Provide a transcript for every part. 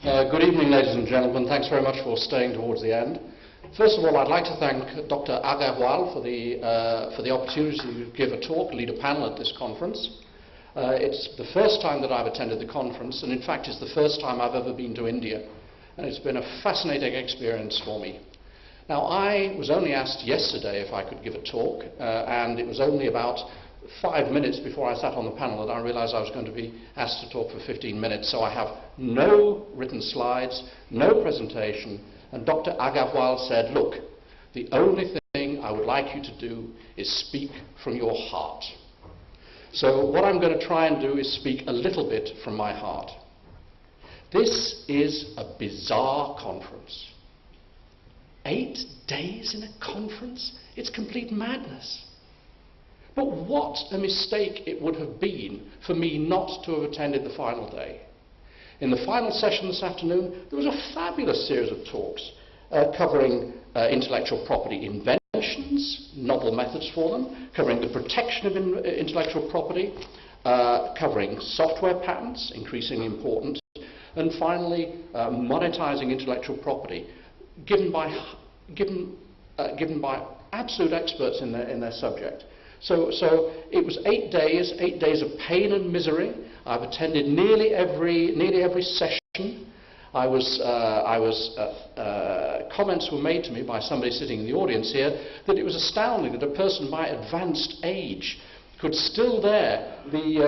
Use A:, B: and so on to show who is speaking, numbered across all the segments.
A: Good evening, ladies and gentlemen. Thanks very much for staying towards the end. First of all, I'd like to thank Dr. Agarwal for the opportunity to give a talk, lead a panel at this conference. It's the first time that I've attended the conference, and in fact it's the first time I've ever been to India, and it's been a fascinating experience for me. Now, I was only asked yesterday if I could give a talk, and it was only about 5 minutes before I sat on the panel that I realized I was going to be asked to talk for 15 minutes. So I have no written slides, no presentation, and Dr. Agarwal said, look, the only thing I would like you to do is speak from your heart. So what I'm going to try and do is speak a little bit from my heart. This is a bizarre conference. 8 days in a conference? It's complete madness. But what a mistake it would have been for me not to have attended the final day. In the final session this afternoon, there was a fabulous series of talks covering intellectual property inventions, novel methods for them, covering the protection of intellectual property, covering software patents, increasingly important, and finally monetizing intellectual property, given by absolute experts in their subject. So it was 8 days of pain and misery. I've attended nearly every session. Comments were made to me by somebody sitting in the audience here that it was astounding that a person my advanced age could still there be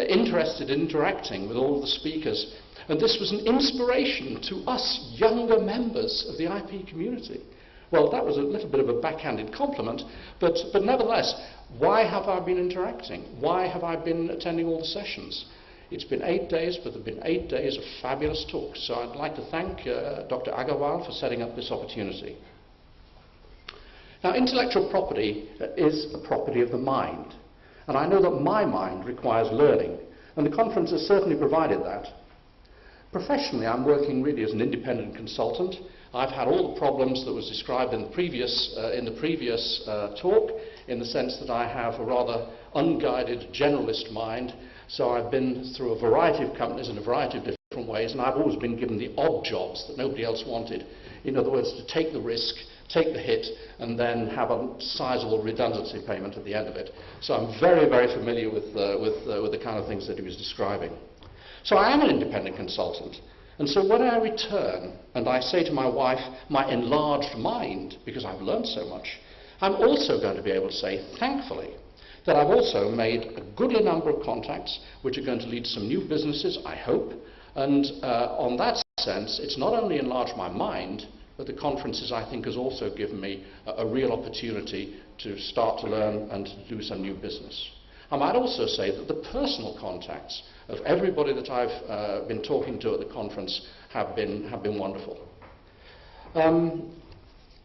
A: interested in interacting with all of the speakers. And this was an inspiration to us younger members of the IP community. Well, that was a little bit of a backhanded compliment, but nevertheless, why have I been interacting? Why have I been attending all the sessions? It's been 8 days, but there have been 8 days of fabulous talks. So I'd like to thank Dr. Agarwal for setting up this opportunity. Now, intellectual property is a property of the mind. And I know that my mind requires learning, and the conference has certainly provided that. Professionally, I'm working really as an independent consultant. I've had all the problems that was described in the previous talk, in the sense that I have a rather unguided generalist mind. So I've been through a variety of companies in a variety of different ways, and I've always been given the odd jobs that nobody else wanted. In other words, to take the risk, take the hit, and then have a sizable redundancy payment at the end of it. So I'm very, very familiar with the kind of things that he was describing. So I am an independent consultant. And so when I return and I say to my wife, my enlarged mind, because I've learned so much, I'm also going to be able to say, thankfully, that I've also made a goodly number of contacts which are going to lead to some new businesses, I hope. And on that sense, it's not only enlarged my mind, but the conferences, I think, has also given me a real opportunity to start to learn and to do some new business. I might also say that the personal contacts of everybody that I've been talking to at the conference have been wonderful.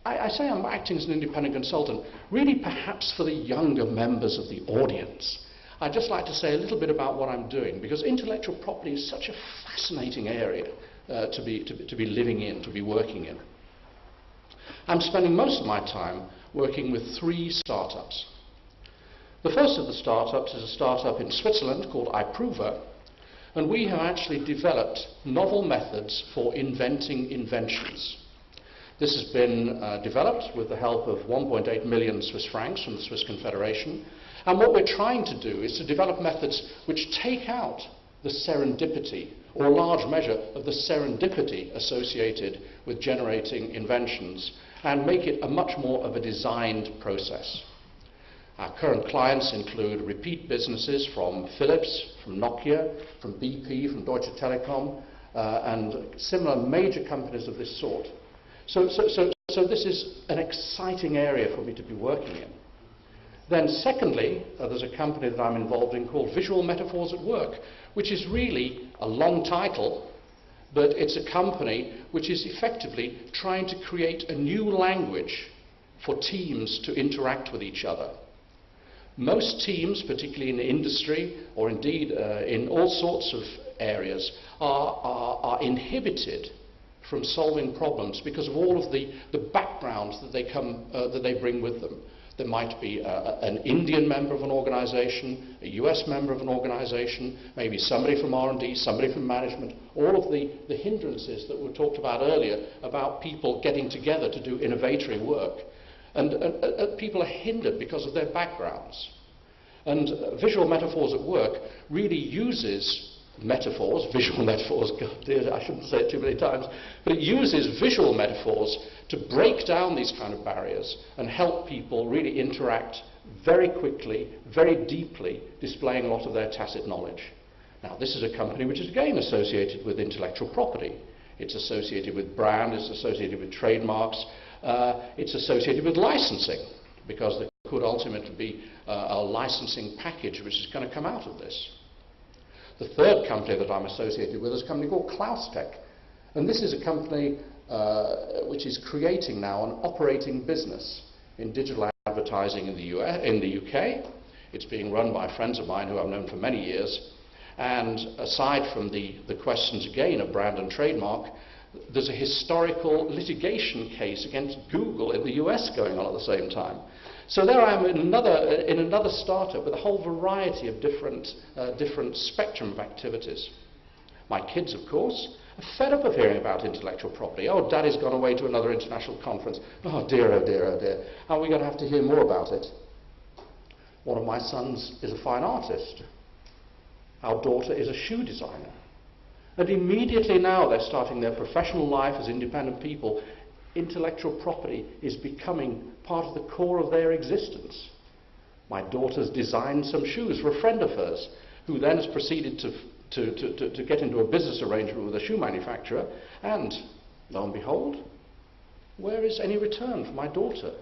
A: I say I'm acting as an independent consultant, really perhaps for the younger members of the audience. I'd just like to say a little bit about what I'm doing, because intellectual property is such a fascinating area to be living in, to be working in. I'm spending most of my time working with 3 startups. The first of the startups is a startup in Switzerland called iProver, and we have actually developed novel methods for inventing inventions. This has been developed with the help of 1.8 million Swiss francs from the Swiss Confederation, and what we're trying to do is to develop methods which take out the serendipity, or a large measure of the serendipity associated with generating inventions, and make it a much more of a designed process. Our current clients include repeat businesses from Philips, from Nokia, from BP, from Deutsche Telekom, and similar major companies of this sort. So this is an exciting area for me to be working in. Then secondly, there's a company that I'm involved in called Visual Metaphors at Work, which is really a long title, but it's a company which is effectively trying to create a new language for teams to interact with each other. Most teams, particularly in industry or indeed in all sorts of areas, are inhibited from solving problems because of all of the backgrounds that they bring with them. There might be an Indian member of an organization, a US member of an organization, maybe somebody from R&D, somebody from management, all of the hindrances that were talked about earlier about people getting together to do innovatory work. And people are hindered because of their backgrounds. And visual metaphors at work really uses metaphors, visual metaphors, God dear, I shouldn't say it too many times, but it uses visual metaphors to break down these kind of barriers and help people really interact very quickly, very deeply, displaying a lot of their tacit knowledge. Now, this is a company which is again associated with intellectual property. It's associated with brand, it's associated with trademarks, it's associated with licensing, because there could ultimately be a licensing package which is going to come out of this. The third company that I'm associated with is a company called Klaustech. And this is a company which is creating now an operating business in digital advertising in the UK. It's being run by friends of mine who I've known for many years. And aside from the questions again of brand and trademark, there's a historical litigation case against Google in the US going on at the same time. So there I am in another startup with a whole variety of different spectrum of activities. My kids, of course, are fed up of hearing about intellectual property. Oh, Daddy's gone away to another international conference. Oh dear, oh dear, oh dear. How are we going to have to hear more about it? One of my sons is a fine artist. Our daughter is a shoe designer. And immediately now they're starting their professional life as independent people. Intellectual property is becoming part of the core of their existence. My daughter's designed some shoes for a friend of hers, who then has proceeded to get into a business arrangement with a shoe manufacturer, and lo and behold, where is any return for my daughter?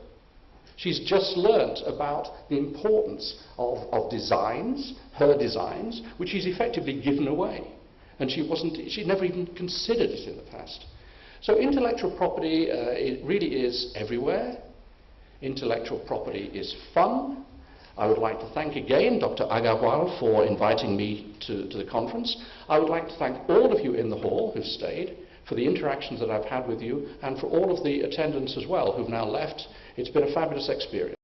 A: She's just learnt about the importance of designs, her designs, which she's effectively given away. And she'd never even considered it in the past. So intellectual property it really is everywhere. Intellectual property is fun. I would like to thank again Dr. Agarwal for inviting me to the conference. I would like to thank all of you in the hall who've stayed for the interactions that I've had with you, and for all of the attendants as well who've now left. It's been a fabulous experience.